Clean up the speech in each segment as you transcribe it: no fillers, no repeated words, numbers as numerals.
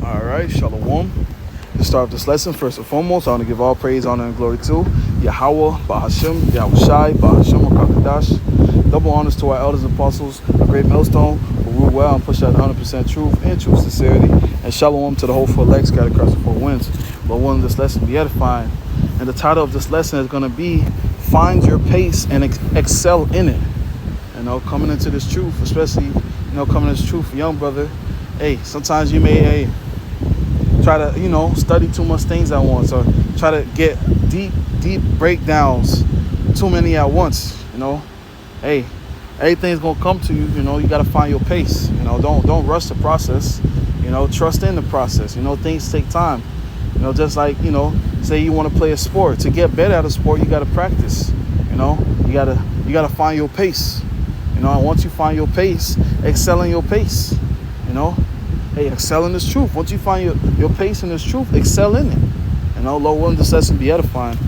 All right, shalom. To start this lesson, first and foremost, I want to give all praise, honor, and glory to Yahweh, Bahashim, Yahushai, Bahashim, Kakadash. Double honors to our elders and apostles, a great millstone who rule well and push out 100% truth and true sincerity. And shalom to the whole elect scattered across the four winds. Lord willing, this lesson be edifying. And the title of this lesson is going to be Find Your Pace and Excel in It. Coming into this truth, especially, coming into this truth, young brother, sometimes you may, try to, study too much things at once, or try to get deep breakdowns, too many at once. Everything's gonna come to you. You gotta find your pace. Don't rush the process. Trust in the process. Things take time. Just like, say you want to play a sport. To get better at a sport, you gotta practice. You gotta find your pace. And once you find your pace, excel in your pace. Excel in this truth. Once you find your pace in this truth, excel in it. Lord willing, this lesson be edifying.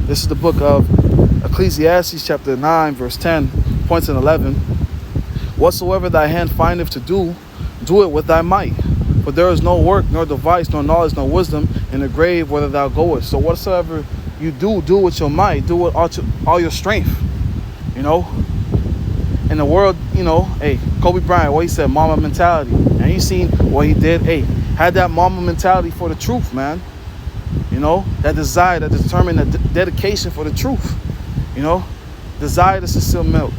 This is the book of Ecclesiastes chapter 9, verse 10, points in 11. Whatsoever thy hand findeth to do, do it with thy might. For there is no work, nor device, nor knowledge, nor wisdom in the grave whither thou goest. So whatsoever you do with your might. Do it all your strength. In the world, Kobe Bryant, what he said, mama mentality. And you seen what he did. Had that mama mentality for the truth, man. That desire, that determined, that dedication for the truth. Desire the sincere milk.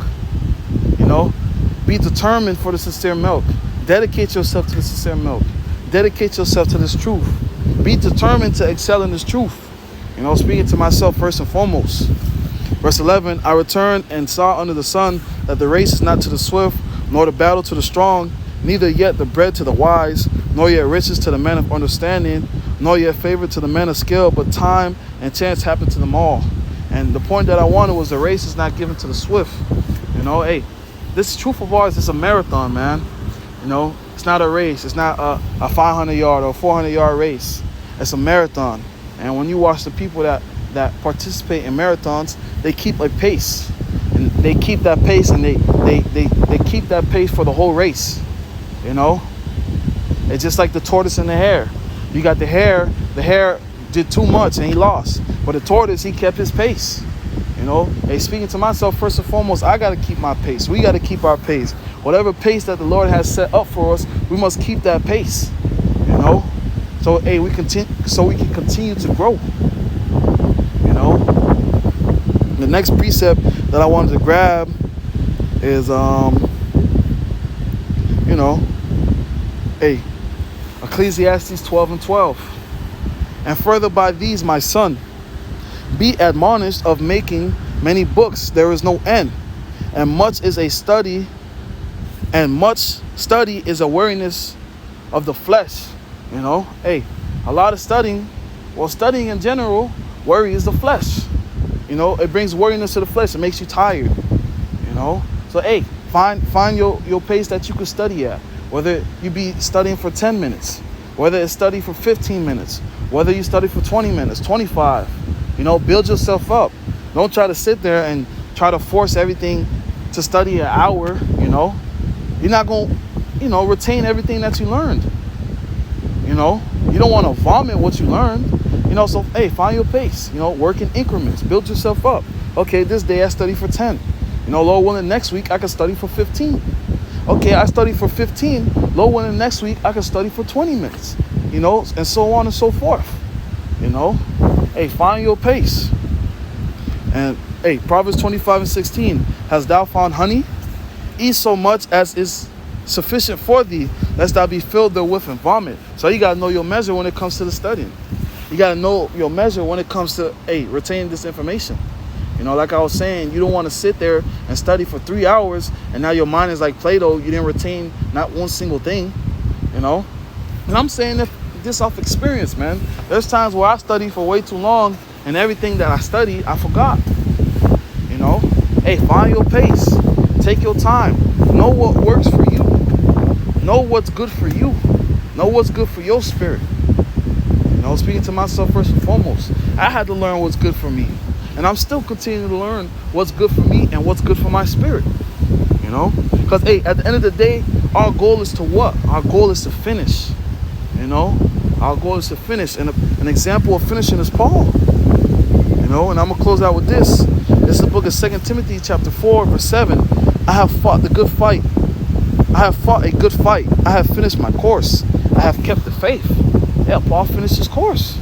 Be determined for the sincere milk. Dedicate yourself to the sincere milk. Dedicate yourself to this truth. Be determined to excel in this truth. Speaking to myself first and foremost. Verse 11, I returned and saw under the sun that the race is not to the swift, nor the battle to the strong, neither yet the bread to the wise, nor yet riches to the man of understanding, nor yet favor to the man of skill, but time and chance happen to them all. And the point that I wanted was the race is not given to the swift. This truth of ours is a marathon, man. It's not a race. It's not a 500-yard or 400-yard race. It's a marathon. And when you watch the people that participate in marathons, they keep a pace, and they keep that pace, and they keep that pace for the whole race. It's just like the tortoise and the hare. You got the hare did too much and he lost, but the tortoise, he kept his pace. Speaking to myself first and foremost, I got to keep my pace. We got to keep our pace. Whatever pace that the Lord has set up for us, we must keep that pace. So we can continue to grow. The next precept that I wanted to grab is Ecclesiastes 12 and 12. And further by these, my son, be admonished of making many books. There is no end. And much is a study, and much study is a weariness of the flesh. A lot of studying, studying in general, worry is the flesh. It brings weariness to the flesh. It makes you tired. So find your pace that you could study at. Whether you be studying for 10 minutes, whether it's study for 15 minutes, whether you study for 20 minutes, 25. Build yourself up. Don't try to sit there and try to force everything to study an hour. You're not going to, retain everything that you learned. You don't want to vomit what you learned. So, find your pace. Work in increments. Build yourself up. Okay, this day I study for 10. Lord willing, next week I can study for 15. Okay, I study for 15. Lord willing, next week I can study for 20 minutes. And so on and so forth. Find your pace. And, Proverbs 25 and 16. Hast thou found honey? Eat so much as is sufficient for thee, lest thou be filled therewith and vomit. So you got to know your measure when it comes to the studying. You got to know your measure when it comes to, retaining this information. Like I was saying, you don't want to sit there and study for 3 hours and now your mind is like Play-Doh. You didn't retain not one single thing, And I'm saying this off experience, man. There's times where I study for way too long and everything that I study, I forgot. Find your pace. Take your time. Know what works for you. Know what's good for you. Know what's good for your spirit. Speaking to myself first and foremost, I had to learn what's good for me. And I'm still continuing to learn what's good for me and what's good for my spirit. Because, at the end of the day, our goal is to what? Our goal is to finish. Our goal is to finish. And an example of finishing is Paul. You know, and I'm going to close out with this. This is the book of 2 Timothy chapter 4, verse 7. I have fought the good fight. I have fought a good fight. I have finished my course. I have kept the faith. Yeah, Paul finished his course.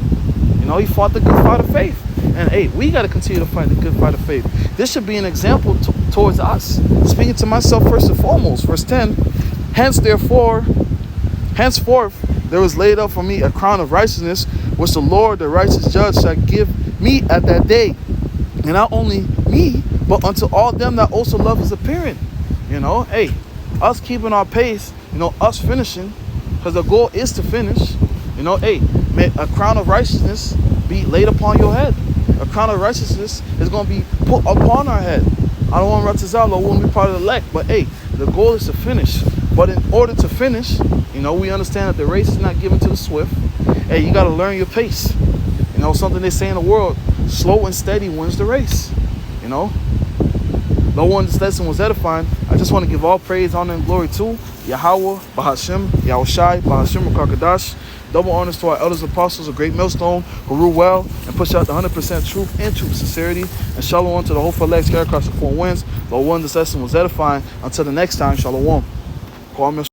You know, he fought the good fight of faith. And hey, we got to continue to fight the good fight of faith. This should be an example towards us. Speaking to myself first and foremost. Verse 10. Henceforth, there was laid up for me a crown of righteousness, which the Lord, the righteous judge, shall give me at that day. And not only me, but unto all them that also love his appearing. You know, hey, us keeping our pace, you know, us finishing, because the goal is to finish. You know, hey, may a crown of righteousness be laid upon your head. A crown of righteousness is going to be put upon our head. I don't want to Ratazal, I won't be part of the elect, but hey, the goal is to finish. But in order to finish, you know, we understand that the race is not given to the swift. Hey, you got to learn your pace. You know, something they say in the world, slow and steady wins the race. You know, no one this lesson was edifying. I just want to give all praise, honor, and glory to Yahweh, Bahashim, Yahushai, Bahashim, Rakakadash. Double honors to our elders and apostles, a great millstone, who rule well and push out the 100% truth and true sincerity. And shalom to the whole elect scattered across the four winds. Lord, one, this lesson was edifying. Until the next time, shalom. Call me.